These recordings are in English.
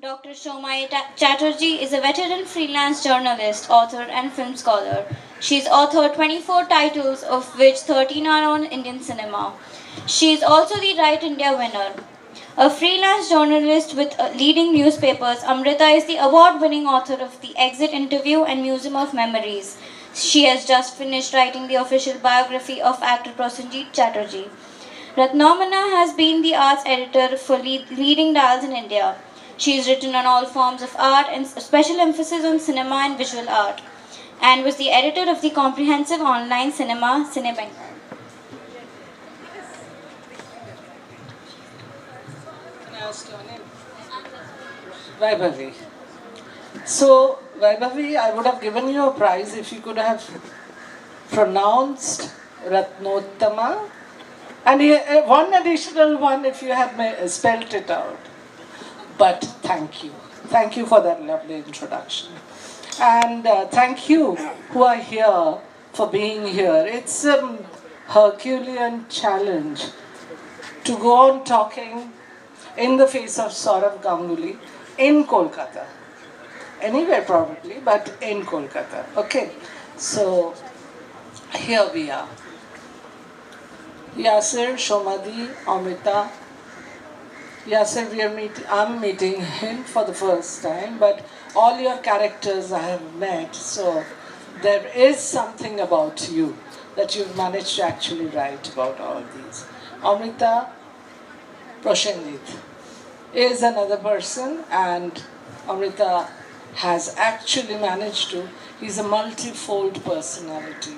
Dr. Shoma Chatterji is a veteran freelance journalist, author, and film scholar. She has authored 24 titles, of which 13 are on Indian cinema. She is also the Right India winner. A freelance journalist with leading newspapers, Amrita is the award winning author of The Exit Interview and Museum of Memories. She has just finished writing the official biography of actor Prosenjit Chatterjee. Ratnottama has been the arts editor for leading dials in India. She has written on all forms of art and special emphasis on cinema and visual art, and was the editor of the comprehensive online cinema Cinebank. Vaibhavi. So, Vaibhavi, I would have given you a prize if you could have pronounced Ratnottama, and one additional one if you had spelt it out. But thank you. Thank you for that lovely introduction. And thank you who are here for being here. It's a Herculean challenge to go on talking in the face of Saurav Ganguly in Kolkata. Anywhere probably, but in Kolkata. Okay, so here we are. Yasser, Shomadi, Amrita. Yasser, I'm meeting him for the first time, but all your characters I have met, so there is something about you that you've managed to actually write about all these. Amrita, Prosenjit is another person, and Amrita has actually managed to. He's a multifold personality,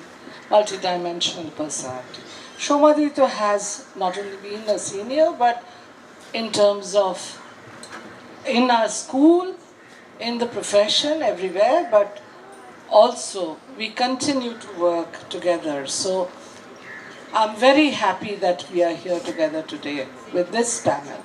multidimensional personality. Shomadito has not only been a senior, but in terms of in our school, in the profession, everywhere, but also we continue to work together. So I'm very happy that we are here together today with this panel.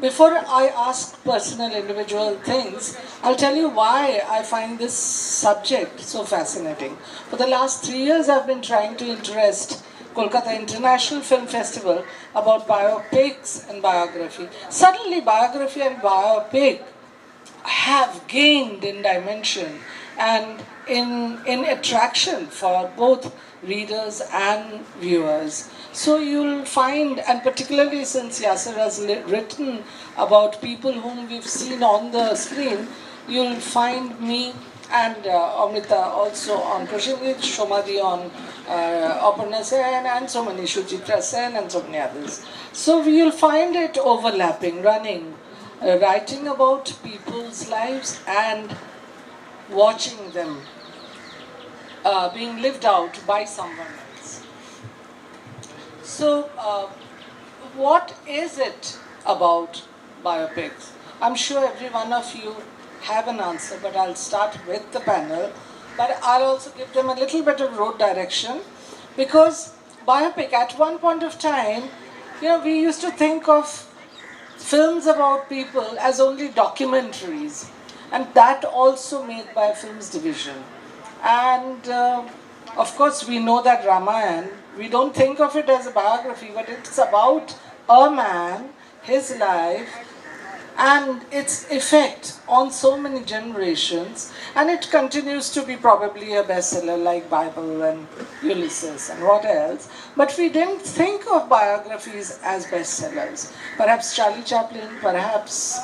Before I ask personal individual things, I'll tell you why I find this subject so fascinating. For the last 3 years, I've been trying to interest Kolkata International Film Festival about biopics and biography. Suddenly, biography and biopic have gained in dimension and in attraction for both readers and viewers. So you'll find, and particularly since Yasser has written about people whom we've seen on the screen, you'll find me and Amrita also on Prosenjit, Shomadi on Aparna Sen, and so many, Shuchitra Sen, and so many others. So you'll find it overlapping, running, writing about people's lives and watching them being lived out by someone else. So, what is it about biopics? I'm sure every one of you have an answer, but I'll start with the panel. But I'll also give them a little bit of road direction, because biopic, at one point of time, we used to think of films about people as only documentaries, and that also made by films division. And of course, we know that Ramayana, we don't think of it as a biography, but it's about a man, his life, and its effect on so many generations, and it continues to be probably a bestseller like Bible and Ulysses and what else. But we didn't think of biographies as bestsellers. Perhaps Charlie Chaplin, perhaps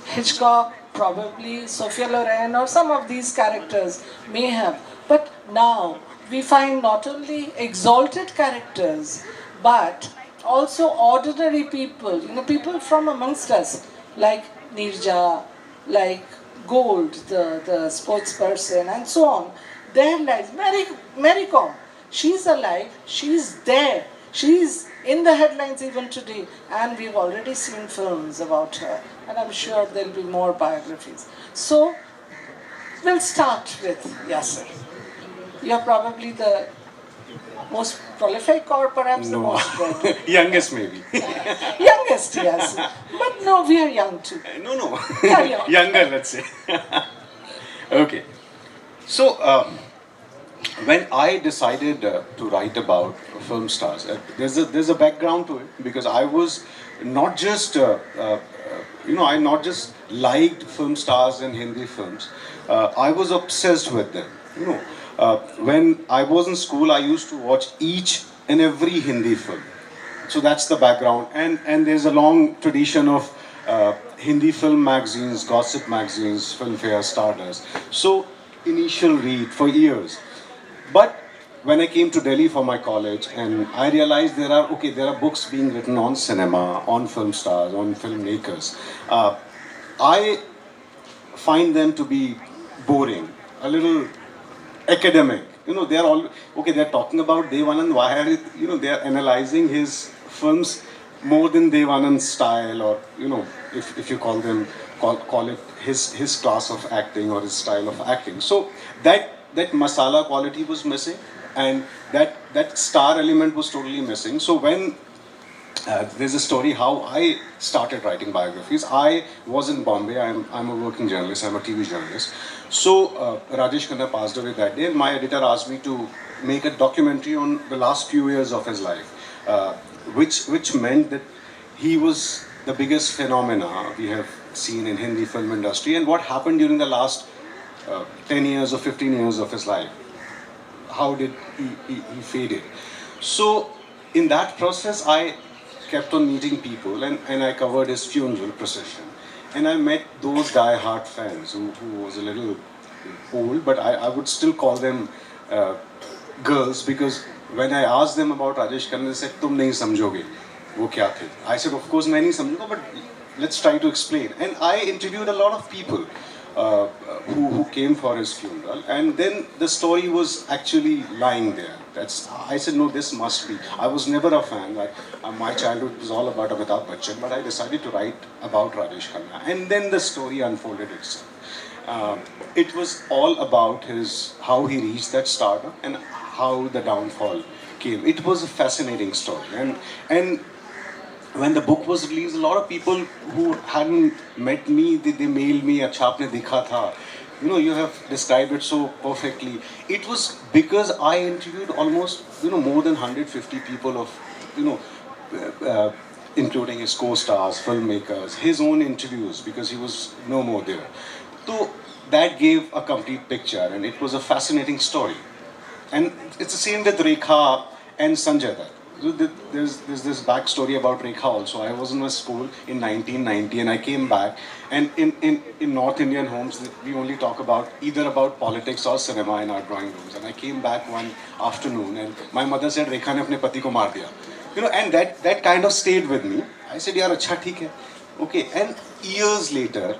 Hitchcock, probably Sophia Loren, or some of these characters may have. But now we find not only exalted characters, but also ordinary people, people from amongst us, like Nirja, like Gold, the sports person, and so on. Their lives, Mary Kom, she's alive, she's there, she's in the headlines even today, and we've already seen films about her, and I'm sure there'll be more biographies. So, we'll start with Yasser. You're probably the most prolific, or perhaps the most read. Youngest maybe. Youngest, yes. But no, we are young too. No. Yeah, yeah. Younger, let's say. Okay. So, when I decided to write about film stars, there's a background to it because I was not just I not just liked film stars in Hindi films. I was obsessed with them. When I was in school, I used to watch each and every Hindi film. So that's the background, and there's a long tradition of Hindi film magazines, gossip magazines, Filmfare, Stardust. So initial read for years. But when I came to Delhi for my college, and I realized there are books being written on cinema, on film stars, on filmmakers. I find them to be boring, a little academic. They're all okay. They're talking about Dev Anand. Why are it? They're analyzing his films more than Dev Anand's style, or if you call it his class of acting or his style of acting. So that masala quality was missing, and that star element was totally missing. So when there's a story how I started writing biographies. I was in Bombay. I'm a working journalist. I'm a TV journalist. So Rajesh Khanna passed away that day, and my editor asked me to make a documentary on the last few years of his life, which meant that he was the biggest phenomena we have seen in Hindi film industry, and what happened during the last 10 years or 15 years of his life. How did he faded? So in that process, I kept on meeting people, and I covered his funeral procession. And I met those die-hard fans who was a little old, but I would still call them girls, because when I asked them about Rajesh Khanna, they said, "Tum nahi samjhoge, wo kya the?" I said, "Of course, मैं नहीं समझूंगा, but let's try to explain." And I interviewed a lot of people who came for his funeral, and then the story was actually lying there. I said, no, this must be. I was never a fan. My childhood was all about Amitabh Bachchan, but I decided to write about Rajesh Khanna, and then the story unfolded itself. It was all about how he reached that stardom and how the downfall came. It was a fascinating story, and when the book was released, a lot of people who hadn't met me, they mailed me, "Acha aapne dikha tha." You have described it so perfectly. It was because I interviewed almost, more than 150 people of, including his co-stars, filmmakers, his own interviews, because he was no more there. So that gave a complete picture, and it was a fascinating story. And it's the same with Rekha and Sanjay Dutt. So there's this backstory about Rekha also. I was in a school in 1990, and I came back, and in North Indian homes, we only talk either about politics or cinema in our drawing rooms. And I came back one afternoon, and my mother said, "Rekha ne apne pati ko maar diya." And that kind of stayed with me. I said, "Yaar, acha, theek hai." Okay, and years later,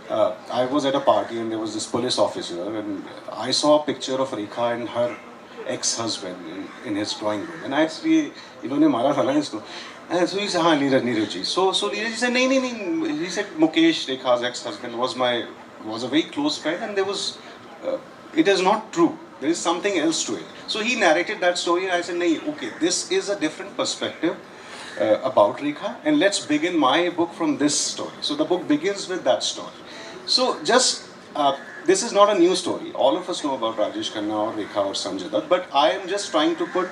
I was at a party, and there was this police officer, and I saw a picture of Rekha and her ex-husband in his drawing room, and I actually, इन्होंने मारा था ना इसको. And so he said, "हाँ, Neeraj ji." So Neeraj ji said, "नहीं." He said, "Mukesh, Rekha's ex-husband, was a very close friend, and it is not true. There is something else to it." So he narrated that story, and I said, "नहीं, okay, this is a different perspective about Rekha, and let's begin my book from this story." So the book begins with that story. So this is not a new story. All of us know about Rajesh Khanna or Rekha or Sanjay Dutt, but I am just trying to put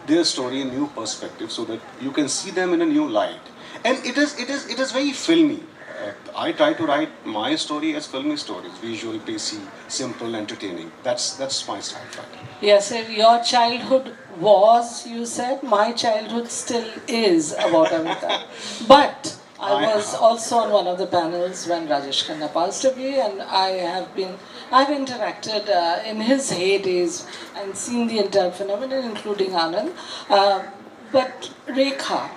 their story in new perspective so that you can see them in a new light. And it is very filmy. I try to write my story as filmy stories, visual, pacey, simple, entertaining. That's my style. Yes, sir, your childhood was, you said, my childhood still is about Amrita. But I was also on one of the panels when Rajesh Khanna passed away, and I've interacted in his heydays and seen the entire phenomenon, including Anand. But Rekha,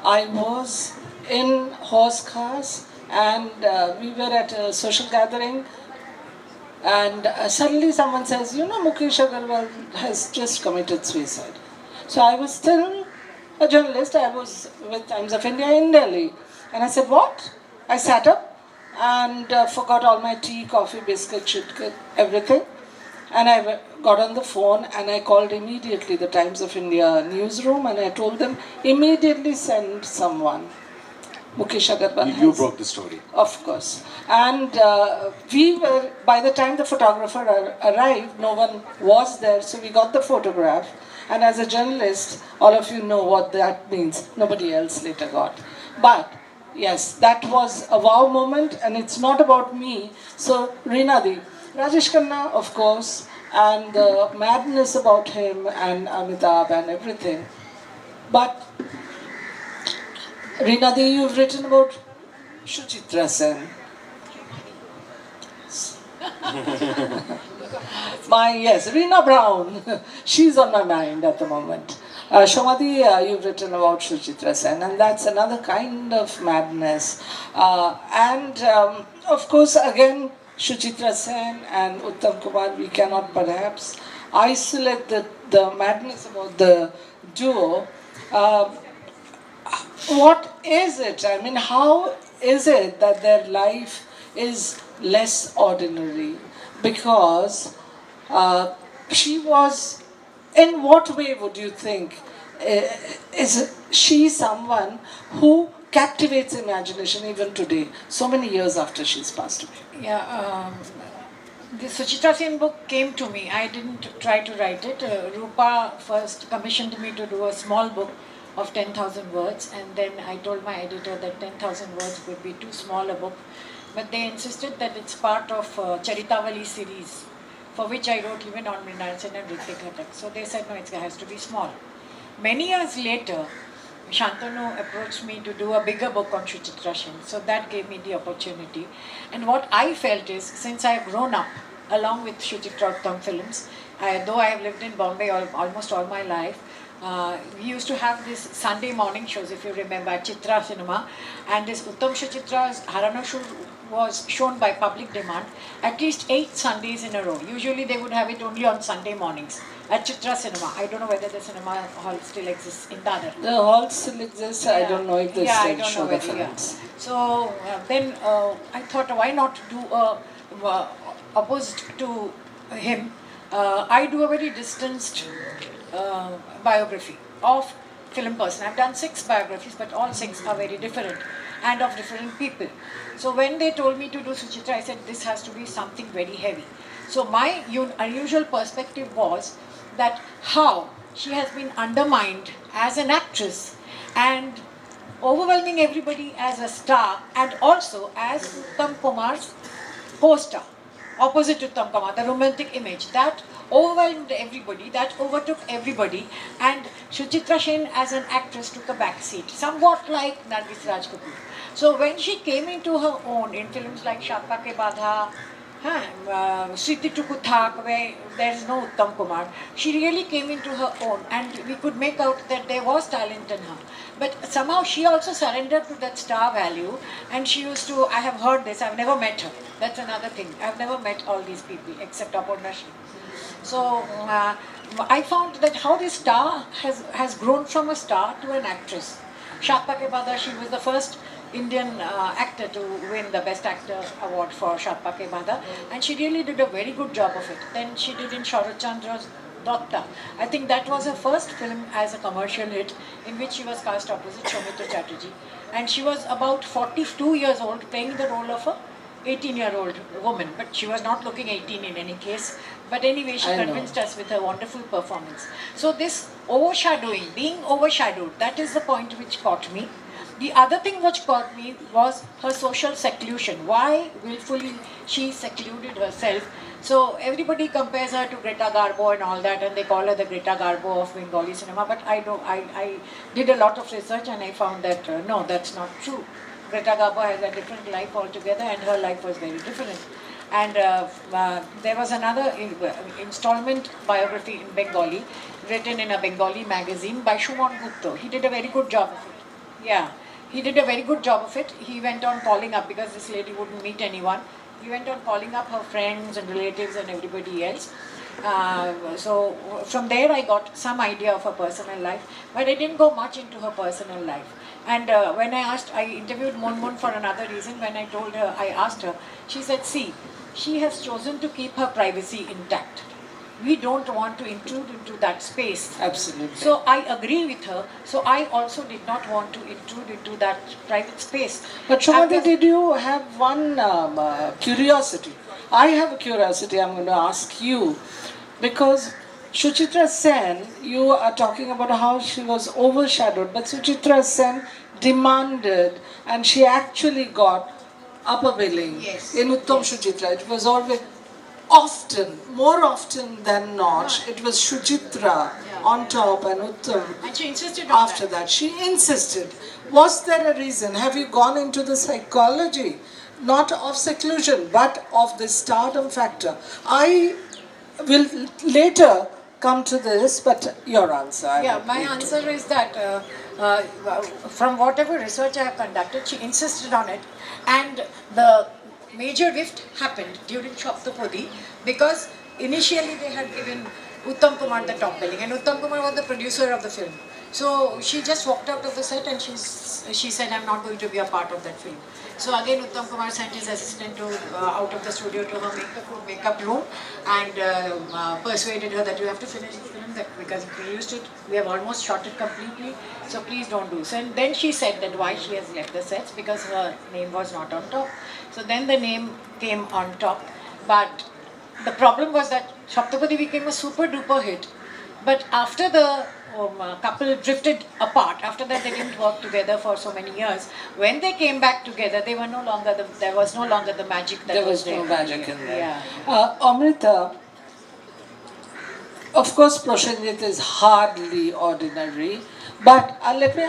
I was in horse cars, and we were at a social gathering, and suddenly someone says, Mukesh Agarwal has just committed suicide. So I was still a journalist. I was with Times of India in Delhi. And I said, "What?" I sat up and forgot all my tea, coffee, biscuit, chitkat, everything. And I got on the phone, and I called immediately the Times of India newsroom, and I told them, immediately send someone. Mukesh Agarwal. You broke the story. Of course. And by the time the photographer arrived, no one was there, so we got the photograph. And as a journalist, all of you know what that means. Nobody else later got. But yes, that was a wow moment, and it's not about me. So, Reenadi, Rajesh Khanna, of course, and the madness about him and Amitabh and everything. But, Reenadi, you've written about Suchitra Sen. Yes, Reena Brown. She's on my mind at the moment. Shomadi, you've written about Suchitra Sen, and that's another kind of madness. Of course, again, Suchitra Sen and Uttam Kumar, we cannot perhaps isolate the madness about the duo. What is it? I mean, how is it that their life is less ordinary? Because she was, in what way would you think, is she someone who captivates imagination even today, so many years after she's passed away? Yeah, the Suchitra Sen book came to me. I didn't try to write it. Rupa first commissioned me to do a small book of 10,000 words, and then I told my editor that 10,000 words would be too small a book. But they insisted that it's part of Charitavali series, for which I wrote even on Mrinal Sen and Ritik Ghatak. So they said, no, it has to be small. Many years later, Shantanu approached me to do a bigger book on Suchitra Sen. So that gave me the opportunity. And what I felt is, since I have grown up along with Suchitra Uttam films, though I have lived in Bombay almost all my life, we used to have this Sunday morning shows, if you remember, at Chitra Cinema, and this Uttam Suchitra's Harana show was shown by public demand at least 8 Sundays in a row. Usually they would have it only on Sunday mornings at Chitra Cinema. I don't know whether the cinema hall still exists in Dadar. The hall still exists. Yeah. I don't know if they still show the films. So then I thought, why not do opposed to him, I do a very distanced biography of film person. I've done 6 biographies, but all 6 are very different and of different people. So when they told me to do Suchitra, I said this has to be something very heavy. So my unusual perspective was that how she has been undermined as an actress and overwhelming everybody as a star, and also as Uttam Kumar's co-star, opposite Uttam Kumar, the romantic image that overwhelmed everybody, that overtook everybody, and Suchitra Sen as an actress took a back seat, somewhat like Nargis Raj Kapoor. So when she came into her own in films like Shatpa Ke Badha, Sriti Tukuthak, where there is no Uttam Kumar, she really came into her own, and we could make out that there was talent in her. But somehow she also surrendered to that star value, and she used to, I have heard this, I've never met her. That's another thing. I've never met all these people except Apurna Sri. So I found that how this star has grown from a star to an actress. Shatpa Ke Badha, she was the first Indian actor to win the Best Actor award for Shatpa Ke Badha, and she really did a very good job of it. Then she did in Sharat Chandra's Doctor. I think that was her first film as a commercial hit, in which she was cast opposite Shoma Chatterji, and she was about 42 years old, playing the role of a 18-year-old woman, but she was not looking 18 in any case. But anyway, she convinced us with her wonderful performance. So this overshadowing, being overshadowed, that is the point which caught me. The other thing which caught me was her social seclusion. Why willfully she secluded herself? So everybody compares her to Greta Garbo and all that, and they call her the Greta Garbo of Bengali cinema. But I did a lot of research, and I found that no, that's not true. Greta Garbo has a different life altogether, and her life was very different. And there was another installment biography in Bengali, written in a Bengali magazine by Shumon Gupta. He did a very good job of it. Yeah, he did a very good job of it. He went on calling up, because this lady wouldn't meet anyone. He went on calling up her friends and relatives and everybody else. So from there I got some idea of her personal life, but I didn't go much into her personal life. And when I interviewed Mon for another reason. When I asked her, she said, see, she has chosen to keep her privacy intact. we don't want to intrude into that space. Absolutely. So I agree with her. So I also did not want to intrude into that private space. But Shoma, And did you have one curiosity? I have a curiosity I'm going to ask you, because Suchitra Sen, you are talking about how she was overshadowed, but Suchitra Sen demanded and she actually got upper billing Yes. in Uttam Suchitra. It was always often, more often than not, it was Suchitra on top and Uttam And she insisted on after that. She insisted. Was there a reason? Have you gone into the psychology, not of seclusion, but of the stardom factor? I will later come to this, but your answer. I Yeah, would my need to answer know. is that from whatever research I have conducted, she insisted on it, and the major rift happened during Shoptapodi because initially they had given Uttam Kumar the top billing, and Uttam Kumar was the producer of the film. So she just walked out of the set and she said, "I'm not going to be a part of that film." So again, Uttam Kumar sent his assistant to out of the studio to her makeup room and persuaded her that you have to finish the film that because we produced it, we have almost shot it completely. So please don't do so. And then she said that why she has left the sets because her name was not on top. So then the name came on top, but the problem was that Shaptapati became a super duper hit. But after the couple drifted apart, after that they didn't work together for so many years. When they came back together, they were no longer there was no longer the magic that There was was no there. magic in there. Yeah. Amrita, of course, Proshenjit is hardly ordinary, but let me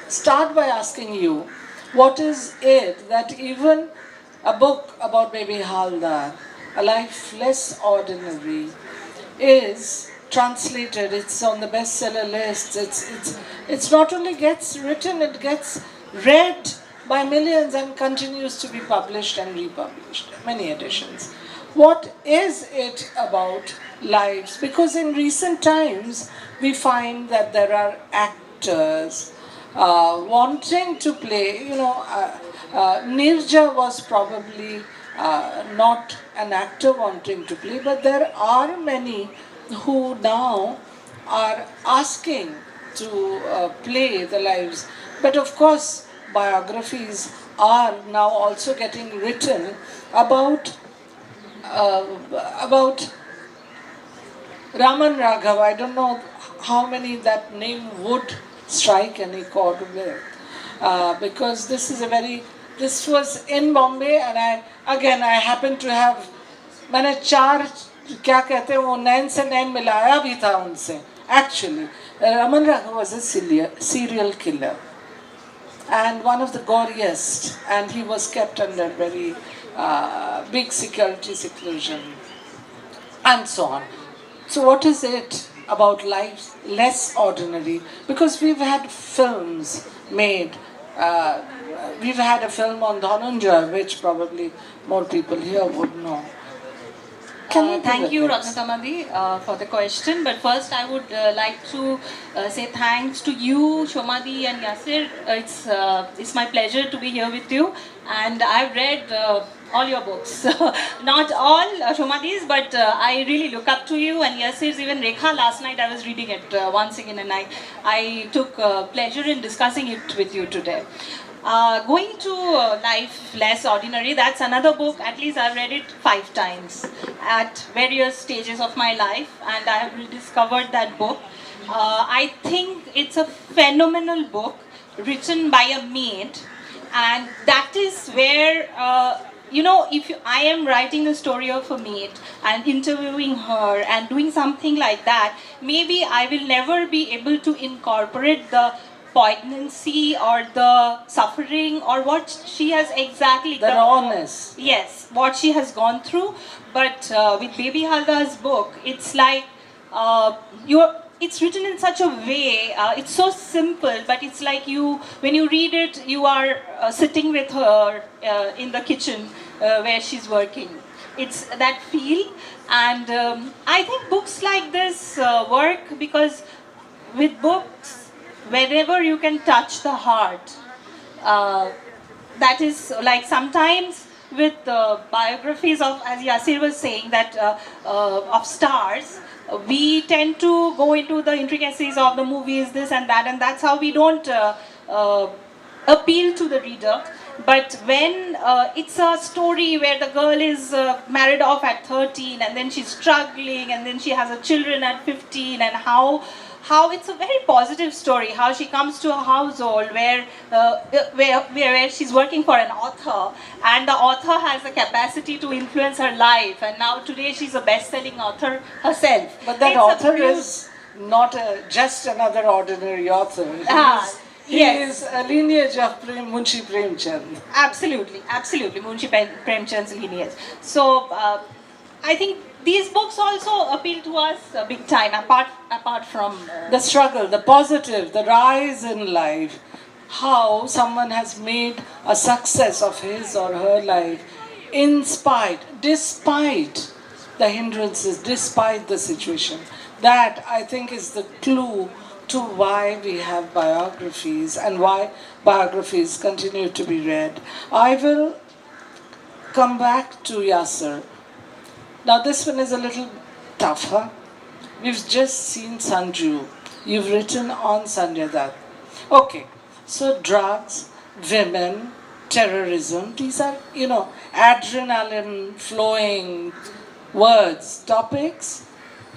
start by asking you, what is it that even a book about Baby Haldar, a life less ordinary, is translated, it's on the bestseller list, it's not only gets written, it gets read by millions and continues to be published and republished, many editions. What is it about lives? Because in recent times, we find that there are actors wanting to play, Nirja was probably not an actor wanting to play, but there are many who now are asking to play the lives. But of course, biographies are now also getting written about Raman Raghav. I don't know how many that name would strike any chord with, because this was in Bombay, and I happen to have, मैंने चार क्या कहते हैं वो नैन से नैन मिलाया भी था उनसे. Actually, Raman Raghav was a serial killer and one of the goriest, and he was kept under very big security seclusion and so on. So what is it about life less ordinary? Because we've had films made. We've had a film on Dhananjay, which probably more people here would know. Thank you, Ratnottama for the question. But first, I would like to say thanks to you, Shoma and Yasser. It's my pleasure to be here with you. And I've read all your books. Not all Shomadi's, but I really look up to you. And Yasser's, even Rekha, last night I was reading it once again, and I took pleasure in discussing it with you today. Going to Life Less Ordinary, that's another book. At least I've read it 5 times at various stages of my life, and I have rediscovered that book. I think it's a phenomenal book written by a maid, and that is where I am writing the story of a maid and interviewing her and doing something like that, maybe I will never be able to incorporate the poignancy or the suffering or what she has exactly the rawness. Yes, what she has gone through. But with Baby Haldar's book, it's like it's written in such a way, it's so simple, but it's like when you read it, you are sitting with her in the kitchen where she's working. It's that feel, and I think books like this work because with books, wherever you can touch the heart, that is like sometimes with biographies of, as Yasser was saying, that of stars, we tend to go into the intricacies of the movies, this and that, and that's how we don't appeal to the reader. But when it's a story where the girl is married off at 13 and then she's struggling and then she has a children at 15, and how it's a very positive story, how she comes to a household where she's working for an author, and the author has the capacity to influence her life, and now today she's a best-selling author herself. But that author is not just another ordinary author. He is a lineage of Munshi Premchand. Absolutely, Munshi Premchand's lineage. So I think these books also appeal to us big time, apart from the struggle, the positive, the rise in life, how someone has made a success of his or her life despite the hindrances, despite the situation. That, I think, is the clue to why we have biographies and why biographies continue to be read. I will come back to Yasser. Now this one is a little tougher. We've just seen Sanju. You've written on Sanjay Dutt. Okay, so drugs, women, terrorism, these are, adrenaline flowing words, topics,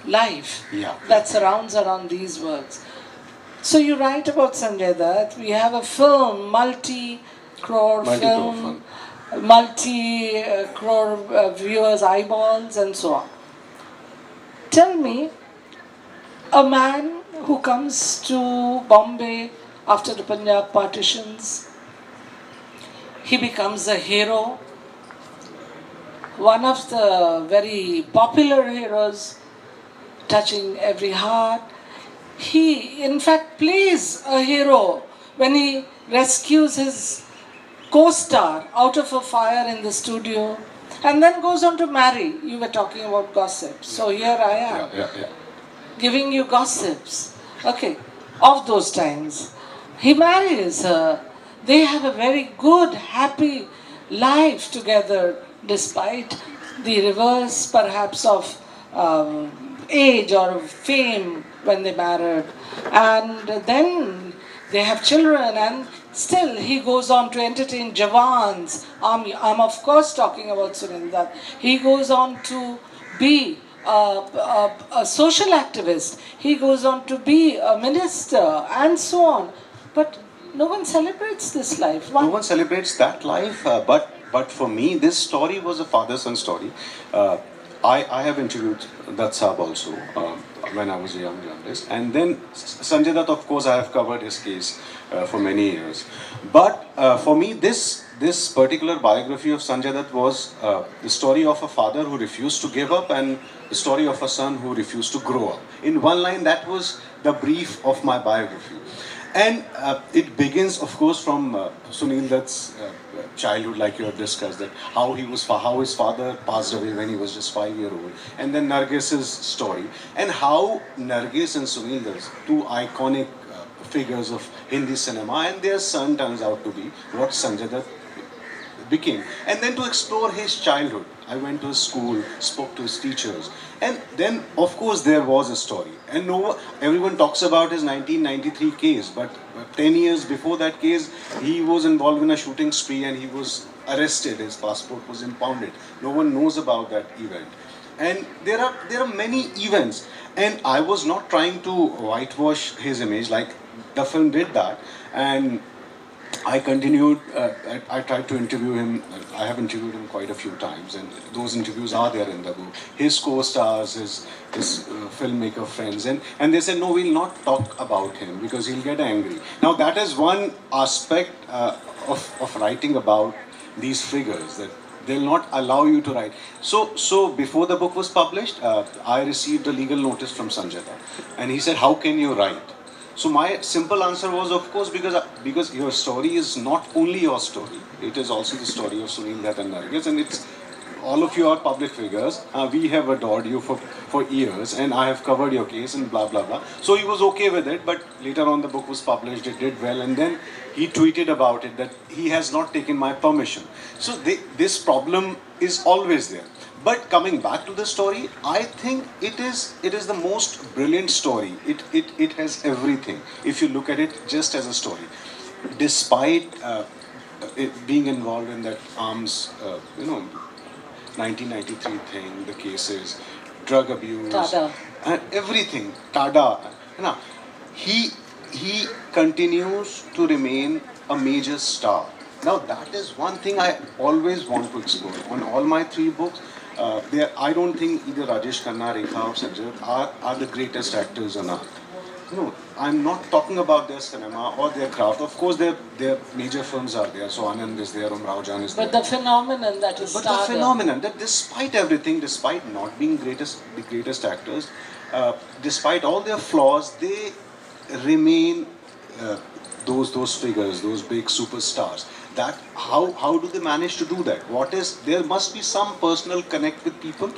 life that surrounds around these words. So you write about Sanjay Dutt. We have a film, multi-crore film, multi-crore viewers' eyeballs and so on. Tell me, a man who comes to Bombay after the Punjab partitions, he becomes a hero, one of the very popular heroes, touching every heart. He, in fact, plays a hero when he rescues his co-star out of a fire in the studio and then goes on to marry. You were talking about gossip. So here I am, giving you gossips, of those times. He marries her. They have a very good, happy life together, despite the reverse, perhaps, of age or of fame when they married. And then they have children, and still he goes on to entertain Jawan's army. I'm of course talking about Sunil Dutt. He goes on to be a social activist. He goes on to be a minister and so on. But no one celebrates this life. No one celebrates that life, but for me, this story was a father-son story. I have interviewed Dutt Saab also when I was a young journalist. And then Sanjay Dutt, of course, I have covered his case for many years. But for me, this particular biography of Sanjay Dutt was the story of a father who refused to give up and the story of a son who refused to grow up. In one line, that was the brief of my biography. And it begins, of course, from Sunil Dutt's childhood, like you have discussed, that how his father passed away when he was just 5 years old, and then Nargis's story, and how Nargis and Sunil Dutt, two iconic figures of Hindi cinema, and their son turns out to be what Sanjay Dutt became. And then to explore his childhood, I went to his school, spoke to his teachers, and then of course there was a story. And everyone talks about his 1993 case, but 10 years before that case, he was involved in a shooting spree and he was arrested. His passport was impounded. No one knows about that event. And there are many events. And I was not trying to whitewash his image like the film did that. And I continued, I tried to interview him. I have interviewed him quite a few times, and those interviews are there in the book. His co-stars, his filmmaker friends, and they said, no, we'll not talk about him because he'll get angry. Now that is one aspect of writing about these figures, that they'll not allow you to write. So before the book was published, I received a legal notice from Sanjay Dutt, and he said, how can you write? So my simple answer was, of course, because your story is not only your story, it is also the story of Sunil Dutt and Nargis, and it's all of you are public figures. We have adored you for years, and I have covered your case and blah blah blah. So he was okay with it, but later on the book was published, it did well, and then he tweeted about it that he has not taken my permission. So this problem is always there. But coming back to the story, I think it is the most brilliant story. It has everything. If you look at it just as a story, despite it being involved in that arms, 1993 thing, the cases, drug abuse, Tada. and everything, Tada. Now, he continues to remain a major star. Now that is one thing I always want to explore. On all my 3 books, I don't think either Rajesh Khanna, Rekha or Sanjay are the greatest actors on earth. No, I'm not talking about their cinema or their craft. Of course, their major films are there. So Anand is there, Raujan is there. But the phenomenon that is But the stardom. phenomenon that despite everything, despite not being the greatest actors, despite all their flaws, they remain those figures, those big superstars. That how do they manage to do that? There must be some personal connect with people,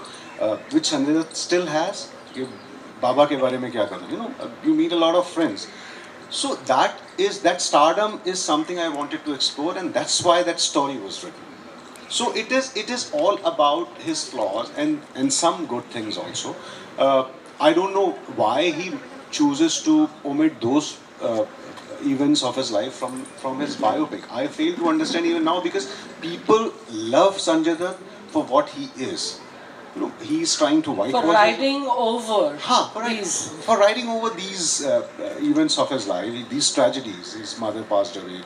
which Sanjay Dutt still has. कि बाबा के बारे में क्या करना? You meet a lot of friends. So that stardom is something I wanted to explore, and that's why that story was written. So it is all about his flaws and some good things also. I don't know why he chooses to omit those events of his life from his biopic. I fail to understand even now, because people love Sanjay Dutt for what he is. He's trying to whitewash. For riding over for riding over these events of his life, these tragedies. His mother passed away,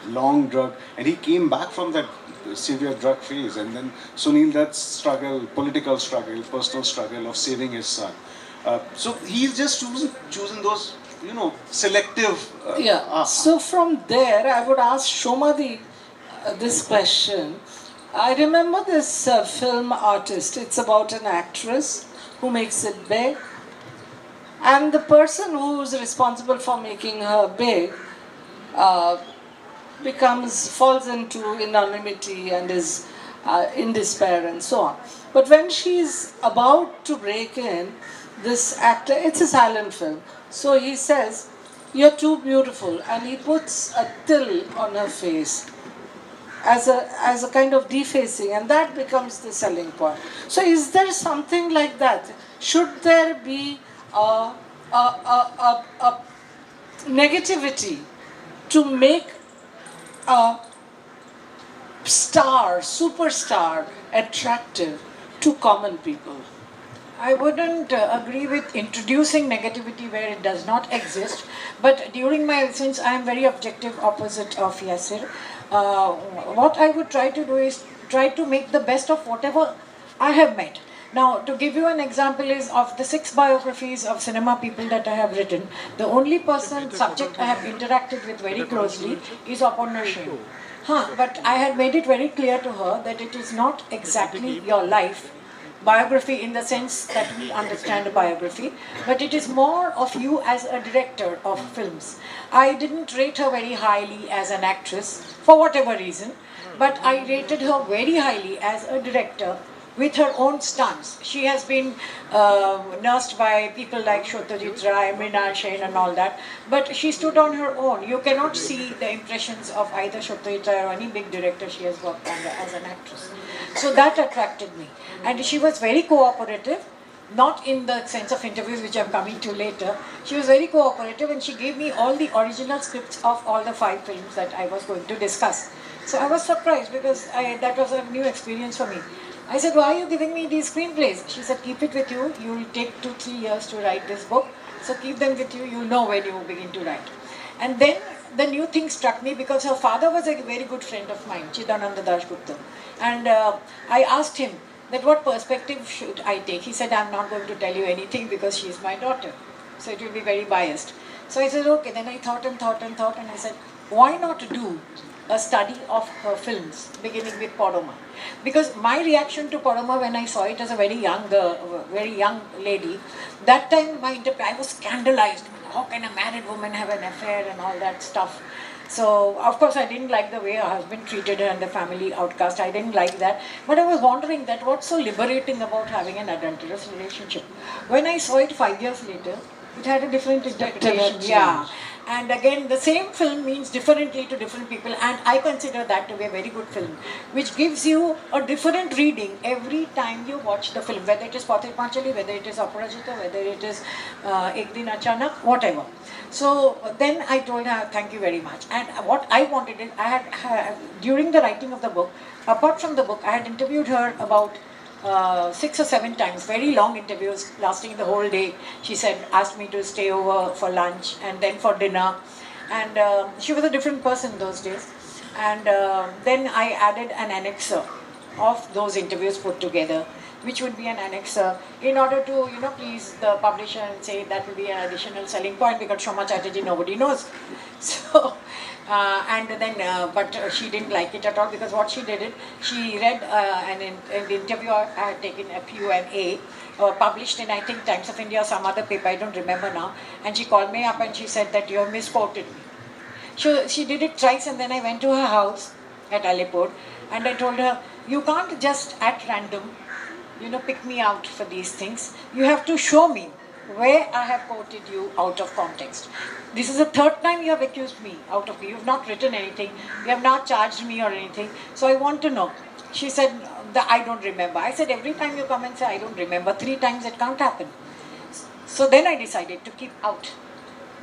long drug, and he came back from that severe drug phase, and then Sunil Dutt's struggle, political struggle, personal struggle of saving his son. So he's just choosing those, selective. So from there, I would ask Shoma this question. I remember this film Artist. It's about an actress who makes it big, and the person who's responsible for making her big falls into anonymity and is in despair and so on. But when she's about to break in, this actor, it's a silent film, so he says, "You're too beautiful," and he puts a till on her face as a kind of defacing, and that becomes the selling point. So is there something like that? Should there be a negativity to make a superstar attractive to common people? I wouldn't agree with introducing negativity where it does not exist, but since I am very objective opposite of Yasser, what I would try to do is try to make the best of whatever I have met. Now, to give you an example is of the 6 biographies of cinema people that I have written, the only subject I have interacted with very closely is Aparna Singh. But I had made it very clear to her that it is not exactly your life biography in the sense that we understand a biography, but it is more of you as a director of films. I didn't rate her very highly as an actress for whatever reason, but I rated her very highly as a director with her own stunts. She has been nursed by people like Chatterji, Mrinal Sen and all that, but she stood on her own. You cannot see the impressions of either Chatterji or any big director she has worked under as an actress. So that attracted me. And she was very cooperative, not in the sense of interviews which I'm coming to later. She was very cooperative, and she gave me all the original scripts of all the 5 films that I was going to discuss. So I was surprised because that was a new experience for me. I said, "Why are you giving me these screenplays?" She said, "Keep it with you. You will take 2-3 years to write this book. So keep them with you. You'll know when you begin to write." And then the new thing struck me because her father was a very good friend of mine, Chidananda Dasgupta. And I asked him that what perspective should I take. He said, "I'm not going to tell you anything because she's my daughter. So it will be very biased." So I said, "Okay." Then I thought and I said, "Why not do a study of her films, beginning with Poroma?" Because my reaction to Poroma when I saw it as a very young lady, that time I was scandalized. How can a married woman have an affair and all that stuff? So, of course, I didn't like the way her husband treated her and the family outcast. I didn't like that. But I was wondering that what's so liberating about having an adulterous relationship. When I saw it 5 years later, it had a different interpretation. Yeah. And again, the same film means differently to different people, and I consider that to be a very good film, which gives you a different reading every time you watch the film, whether it is Pathir Panchali, whether it is Aparajita, whether it is Ek Din Achanak, whatever. So then I told her, thank you very much. And what I wanted is, during the writing of the book, apart from the book, I had interviewed her about 6 or 7 times, very long interviews lasting the whole day. She said, asked me to stay over for lunch and then for dinner. And she was a different person those days. And then I added an annexer of those interviews put together, which would be an annexer in order to, please the publisher and say that will be an additional selling point because Shoma Chatterji nobody knows. So, but she didn't like it at all because what she did, she read an interview I had taken a Q&A published in I think Times of India or some other paper, I don't remember now, and she called me up and she said that you have misquoted me. She did it twice, and then I went to her house at Alipur and I told her, you can't just at random pick me out for these things. You have to show me where I have quoted you out of context. This is the 3rd time you have accused me out of me. You have not written anything. You have not charged me or anything. So I want to know. She said, I don't remember. I said, every time you come and say, I don't remember, 3 times it can't happen. So then I decided to keep out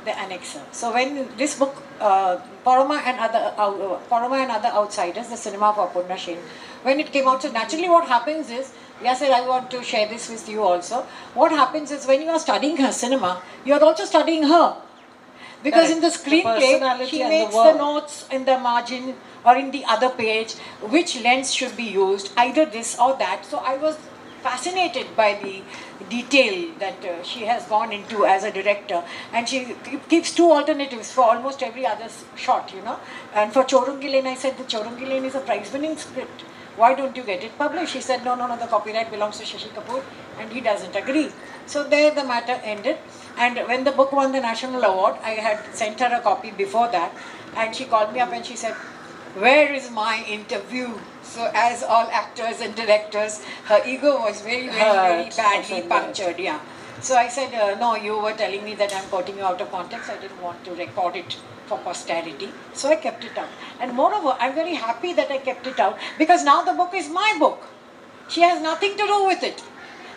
the annexer. So when this book, Paroma and Other Outsiders, the cinema of Apurna Sen, when it came out, so naturally what happens is, Yasser, I want to share this with you also. What happens is when you are studying her cinema, you are also studying her. Because in the screenplay, she makes the notes in the margin or in the other page, which lens should be used, either this or that. So I was fascinated by the detail that she has gone into as a director, and she keeps 2 alternatives for almost every other shot, And for Chorungi Lane, I said the Chorungi Lane is a prize-winning script. Why don't you get it published? He said, no, the copyright belongs to Shashi Kapoor, and he doesn't agree. So there the matter ended. And when the book won the national award, I had sent her a copy before that, and she called me up and she said, where is my interview? So as all actors and directors, her ego was very badly punctured. Yeah. So I said, no, you were telling me that I'm quoting you out of context. I didn't want to record it for posterity. So I kept it out. And moreover, I'm very happy that I kept it out because now the book is my book. She has nothing to do with it.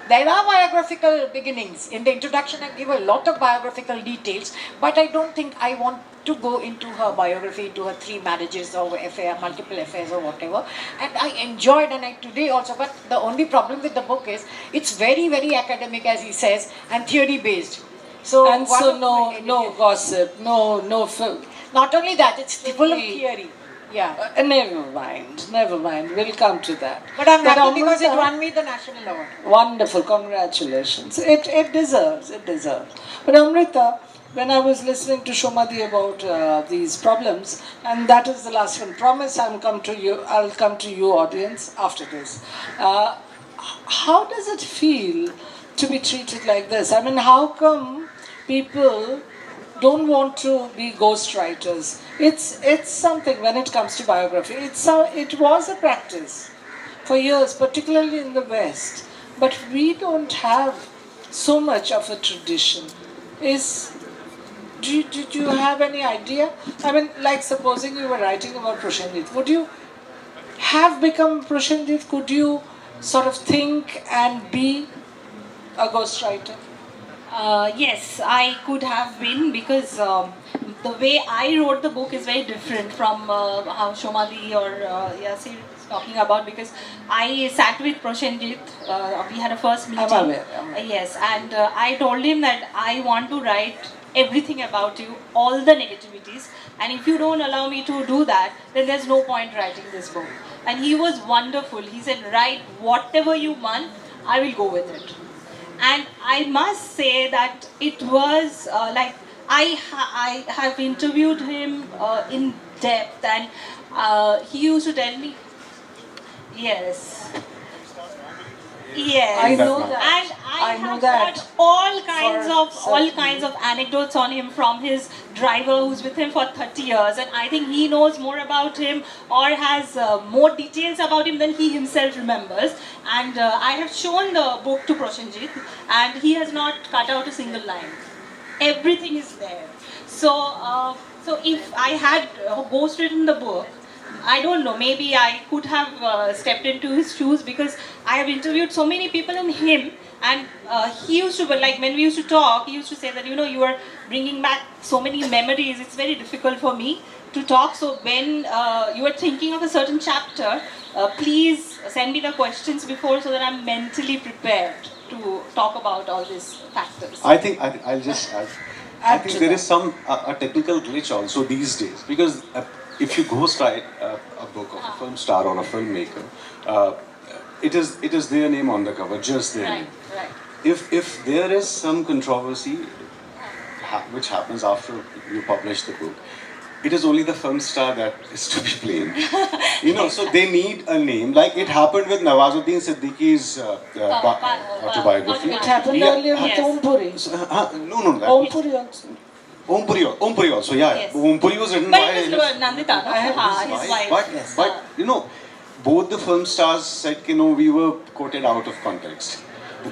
There are biographical beginnings. In the introduction, I give a lot of biographical details, but I don't think I want to go into her biography, into her 3 marriages or multiple affairs or whatever. And I enjoyed, and today also, but the only problem with the book is, it's very, very academic, as he says, and theory-based. So no gossip, no film. Not only that, it's full of theory. Yeah. Never mind. We'll come to that. But I'm happy because it won me the national award. Wonderful, congratulations. It deserves. But Amrita, when I was listening to Shomadi about these problems, and that is the last one. Promise I'll come to you, audience, after this. How does it feel to be treated like this? I mean, how come people don't want to be ghostwriters? It's something when it comes to biography. It was a practice for years, particularly in the West. But we don't have so much of a tradition. Do you have any idea? I mean, like supposing you were writing about Prashanjit, would you have become Prashanjit? Could you sort of think and be a ghostwriter? Yes, I could have been because the way I wrote the book is very different from how Shomadi or Yasser is talking about, because I sat with Prashanjit, we had a first meeting. I'm aware. Yes, and I told him that I want to write everything about you, all the negativities, and if you don't allow me to do that, then there's no point writing this book. And he was wonderful. He said, write whatever you want, I will go with it. And I must say that it was like I have interviewed him in depth, and he used to tell me, yes. Yes. I in that know manner. that. And I know have that. got all kinds for of certain. anecdotes on him from his driver who's with him for 30 years, and I think he knows more about him or has more details about him than he himself remembers. And I have shown the book to Prosenjit, and he has not cut out a single line. Everything is there. So if I had ghostwritten the book, I don't know, maybe I could have stepped into his shoes, because I have interviewed so many people in him, and he used to, like when we used to talk, he used to say that, you are bringing back so many memories, it's very difficult for me to talk. So when you are thinking of a certain chapter, please send me the questions before, so that I'm mentally prepared to talk about all these factors. I'll just add. I Add think to there that. is a technical glitch also these days, because if you ghostwrite a book of a film star or a filmmaker, it is their name on the cover, just their Right, name. right. If there is some controversy which happens after you publish the book, it is only the film star that is to be blamed. So they need a name. Like it happened with Nawazuddin Siddiqui's autobiography. It happened Yeah. earlier with Yes. Om Puri. No. Om Puri also. Om Puri also, yeah. Yes. Om Puri was written But by it was Nandita, no? I had His wife. But both the film stars said, we were quoted out of context.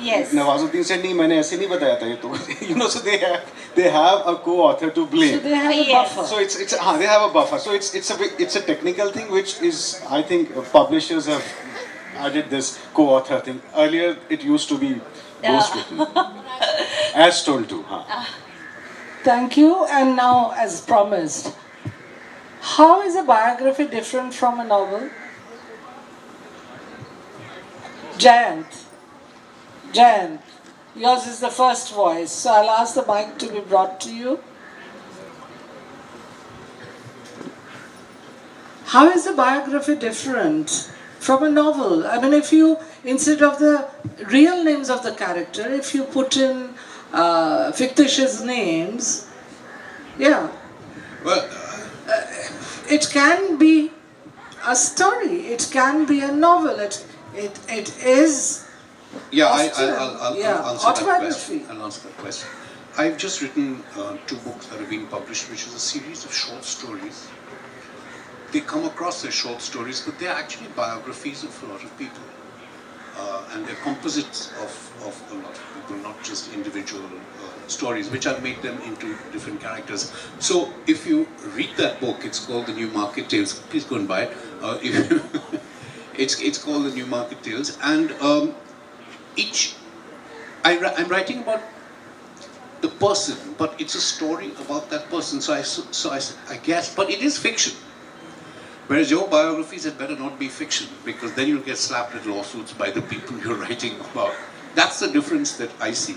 Yes. Nawazuddin said, नहीं मैंने ऐसे नहीं बताया था ये तो. So they have a co-author to blame. So they have a Yes. buffer. So they have a buffer. So it's a technical thing, which is, I think, publishers have added this co-author thing. Earlier it used to be ghostwritten, as told to. Thank you. And now, as promised, how is a biography different from a novel? Jayant, yours is the first voice, so I'll ask the mic to be brought to you. How is a biography different from a novel? I mean, if you, instead of the real names of the character, if you put in fictitious names, yeah, Well, it can be a story, it can be a novel, it is. yeah, Often, I'll yeah, answer that autobiography. question. I'll answer that question. I've just written 2 books that have been published, which is a series of short stories. They come across as short stories, but they're actually biographies of a lot of people. And they're composites of a lot of people, not just individual stories, which I've made them into different characters. So if you read that book, it's called The New Market Tales. Please go and buy it. If you it's called The New Market Tales, and I'm writing about the person, but it's a story about that person. So I guess, but it is fiction. Whereas your biographies had better not be fiction, because then you'll get slapped with lawsuits by the people you're writing about. That's the difference that I see.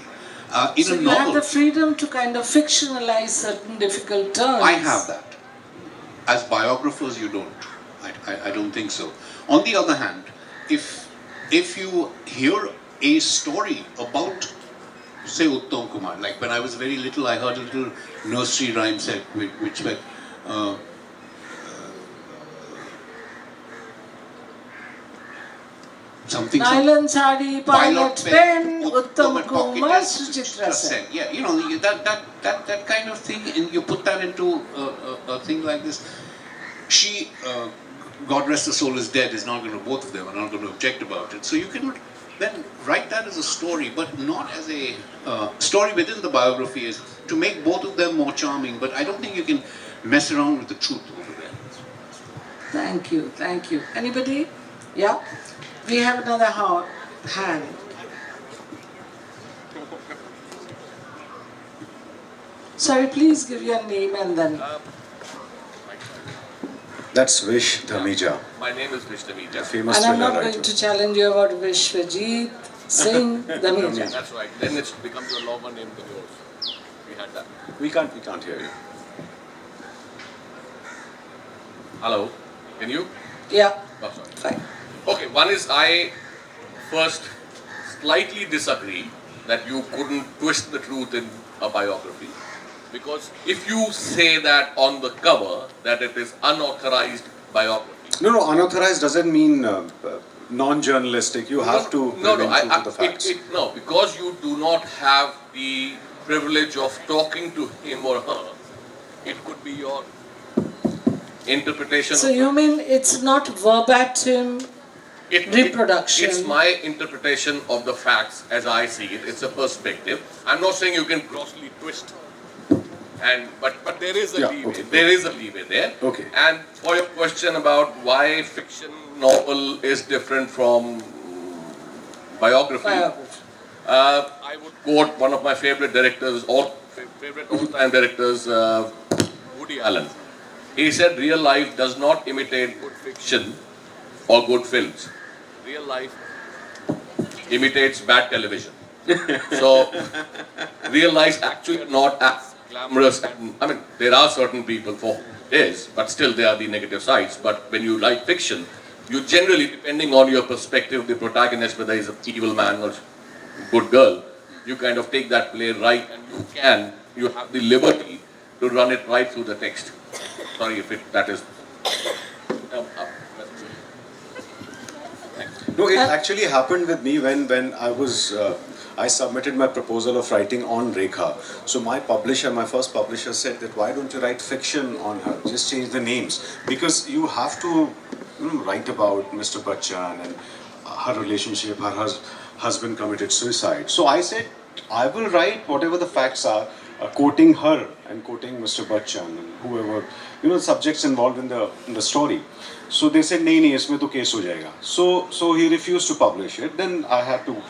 In So a you have novel, the freedom to kind of fictionalize certain difficult terms. I have that. As biographers, you don't. I don't think so. On the other hand, if you hear a story about, say, Uttam Kumar, like when I was very little, I heard a little nursery rhyme set, which went, something. Nylon sari, pilot pen, Uttam pocket Kumar, test, Suchitra Sen. Yeah, that kind of thing, and you put that into a thing like this. She, God rest her soul, is dead, is not going to, both of them are not going to object about it. So you can then write that as a story, but not as a story within the biography, is to make both of them more charming. But I don't think you can mess around with the truth over there. Thank you, thank you. Anybody? Yeah? We have another hand. Sorry, please give your name and then. That's Vish Dhamija, My name is Vish Dhamija. famous And I'm thriller not writer. going to challenge you about Vishwajit Singh Dhamija. That's right. Then it becomes a longer name than yours. We had that. We can't hear you. Hello. Can you? Yeah, Oh, sorry. fine. Okay, one is I first slightly disagree that you couldn't twist the truth in a biography. Because if you say that on the cover, that it is unauthorized biography. No, unauthorized doesn't mean non-journalistic. You have to remain true to the facts. No, because you do not have the privilege of talking to him or her. It could be your interpretation. So you mean it's not verbatim reproduction? It's my interpretation of the facts as I see it. It's a perspective. I'm not saying you can grossly twist. But there is a leeway. Okay. There is a leeway there. Okay. And for your question about why fiction novel is different from biography, I would quote one of my favorite directors, favorite all-time directors, Woody Allen. He said, "Real life does not imitate good fiction or good films. Real life imitates bad television." So, real life actually not as glamorous. And, I mean, there are certain people for whom it is, but still there are the negative sides. But when you write fiction, you generally, depending on your perspective, the protagonist, whether he's an evil man or good girl, you kind of take that play right, and you have the liberty to run it right through the text. Sorry if that is. No, it actually happened with me when I was. I submitted my proposal of writing on Rekha. So my first publisher said that why don't you write fiction on her? Just change the names. Because you have to write about Mr. Bachchan and her relationship, her husband committed suicide. So I said, I will write whatever the facts are, quoting her and quoting Mr. Bachchan and whoever, subjects involved in the story. So they said, nahi, isme to case ho jayega. So he refused to publish it. Then I had to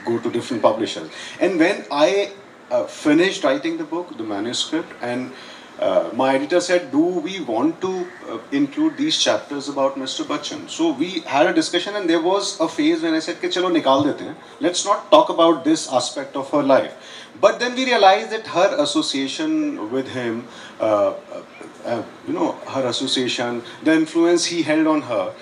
go to different publishers. And when I finished writing the book, the manuscript, and my editor said, do we want to include these chapters about Mr. Bachchan? So we had a discussion, and there was a phase when I said, chalo nikal dete hain. Let's not talk about this aspect of her life. But then we realized that her association with him, her association, the influence he held on her,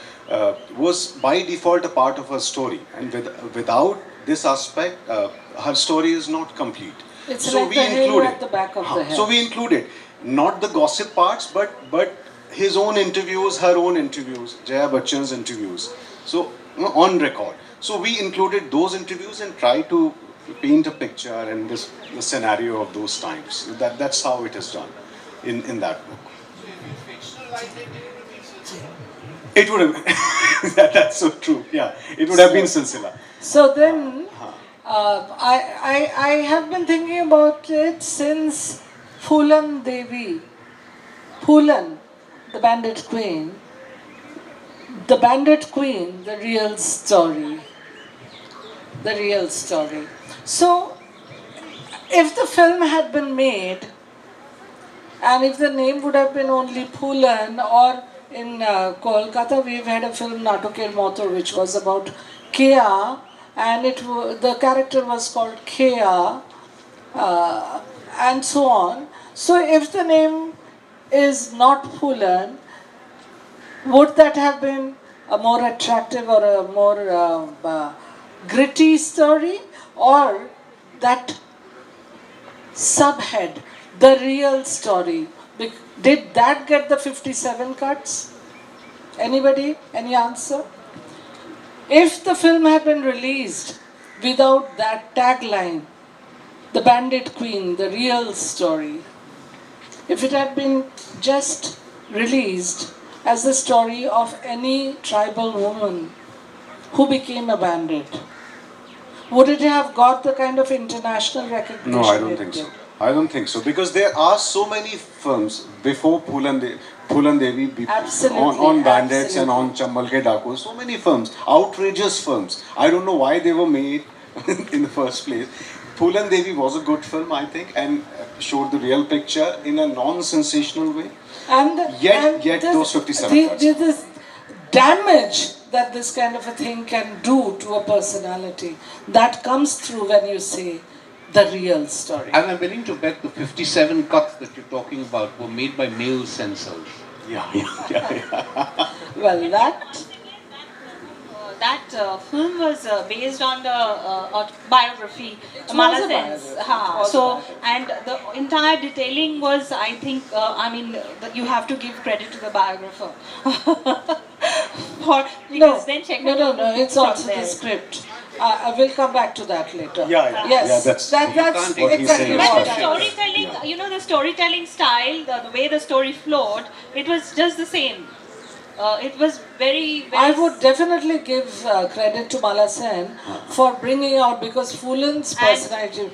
was by default a part of her story. And without this aspect, her story is not complete. It's so like we the hair at the back of the head. So we included not the gossip parts, but his own interviews, her own interviews, Jaya Bachchan's interviews. So on record. So we included those interviews and tried to paint a picture and the scenario of those times. That's how it is done in that book. It would have that's so true. Yeah, it would have been Silsila. So then, I have been thinking about it since Phulan Devi, Phulan, the Bandit Queen, the real story. The real story. So, if the film had been made, and if the name would have been only Phulan, or in Kolkata we've had a film Natuker Motor which was about Kea, and the character was called Kea, and so on. So if the name is not Phulan, would that have been a more attractive or a more gritty story, or that subhead, the real story? Did that get the 57 cuts? Anybody? Any answer? If the film had been released without that tagline, the Bandit Queen, the real story, if it had been just released as the story of any tribal woman who became a bandit, would it have got the kind of international recognition? No, I don't think so. I don't think so, because there are so many films before Phulan Devi on bandits and on Chambal Ke Daku. So many films, outrageous films. I don't know why they were made in the first place. Phulan Devi was a good film, I think, and showed the real picture in a non-sensational way. Yet those 57 cuts. This damage that this kind of a thing can do to a personality, that comes through when you say the real story. And I'm willing to bet the 57 cuts that you're talking about were made by male censors. Yeah. Well, that film was based on the biography, Mala Sen's. And the entire detailing was, I think, you have to give credit to the biographer. For, because then check no, it's from also the there. script. I will come back to that later. Yeah. Yes, Yeah, that's that's what he's saying exactly is But what the right. storytelling, Yeah. you know, the storytelling style, the way the story flowed, it was just the same. It was very, very. I would definitely give credit to Mala Sen for bringing out, because Phulan's And personality.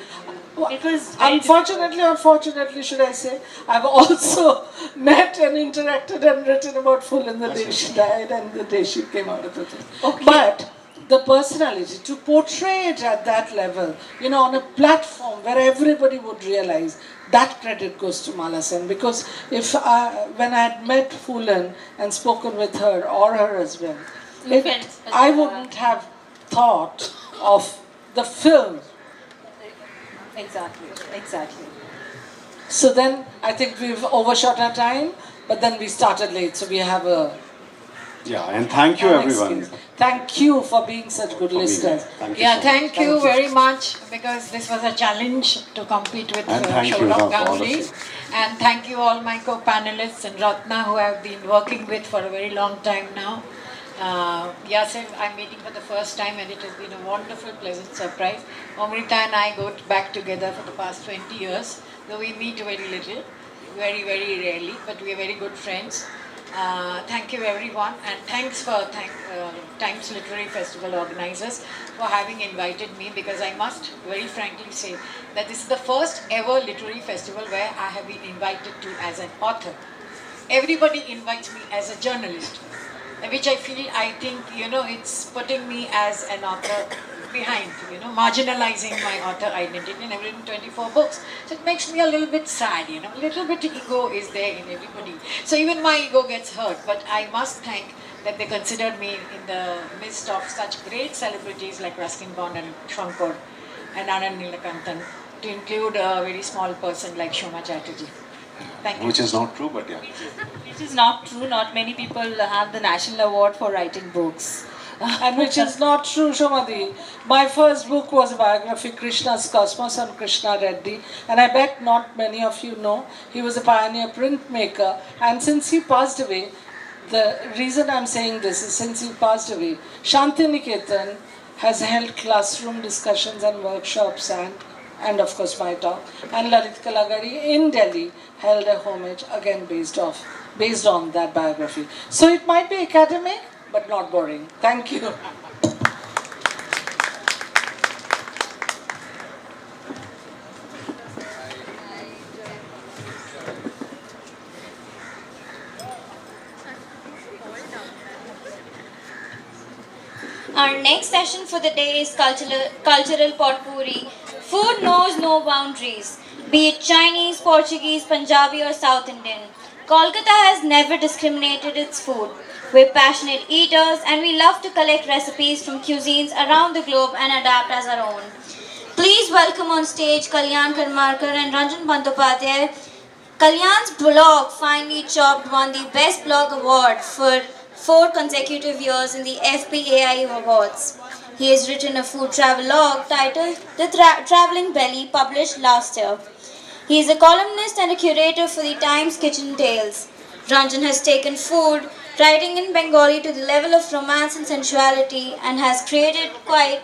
it was very Unfortunately, or fortunately, should I say, I've also met and interacted and written about Phulan the day she died and the day she came out of the thing. Okay. But the personality, to portray it at that level, you know, on a platform where everybody would realize, that credit goes to Mala Sen. Because when I had met Phulan and spoken with her or her husband, You felt, I wouldn't have thought of the film. Exactly. So then I think we've overshot our time, but then we started late, so we have a. Yeah, and thank you an everyone. excuse. Thank you for being such good for being listeners. here. Thank you Yeah, so much. thank you Thank you. very much, because this was a challenge to compete with And thank you, Shoma love, all of Ganguly. you. And thank you all my co-panelists and Ratna, who I've been working with for a very long time now. Yasser, I'm meeting for the first time, and it has been a wonderful, pleasant surprise. Amrita and I go back together for the past 20 years, though we meet very little, very, very rarely, but we are very good friends. Thank you everyone, and thanks for Times Literary Festival organizers for having invited me, because I must very frankly say that this is the first ever literary festival where I have been invited to as an author. Everybody invites me as a journalist, which I think, you know, it's putting me as an author behind, you know, marginalizing my author identity, and I've written 24 books. So it makes me a little bit sad, you know, a little bit ego is there in everybody. So even my ego gets hurt, but I must thank that they considered me in the midst of such great celebrities like Ruskin Bond and Shankar and Anand Nilakantan, to include a very small person like Shoma Chatterji. Thank you. Which is not true, but yeah. Which is not true. Not many people have the national award for writing books. And which is not true, Shomadi. My first book was a biography, Krishna's Cosmos, on Krishna Reddy. And I bet not many of you know, he was a pioneer printmaker. And since he passed away, the reason I'm saying this is, since he passed away, Shantiniketan has held classroom discussions and workshops, and of course my talk. And Lalit Kalagari in Delhi held a homage, again based on that biography. So it might be academic, but not boring. Thank you. Our next session for the day is cultural potpourri. Food knows no boundaries, be it Chinese, Portuguese, Punjabi or South Indian. Kolkata has never discriminated its food. We're passionate eaters and we love to collect recipes from cuisines around the globe and adapt as our own. Please welcome on stage Kalyan Karmarkar and Ranjan Bandyopadhyay. Kalyan's blog, Finely Chopped, won the Best Blog Award for 4 consecutive years in the FPAI Awards. He has written a food travelogue titled The Traveling Belly, published last year. He is a columnist and a curator for the Times Kitchen Tales. Ranjan has taken food writing in Bengali to the level of romance and sensuality and has created quite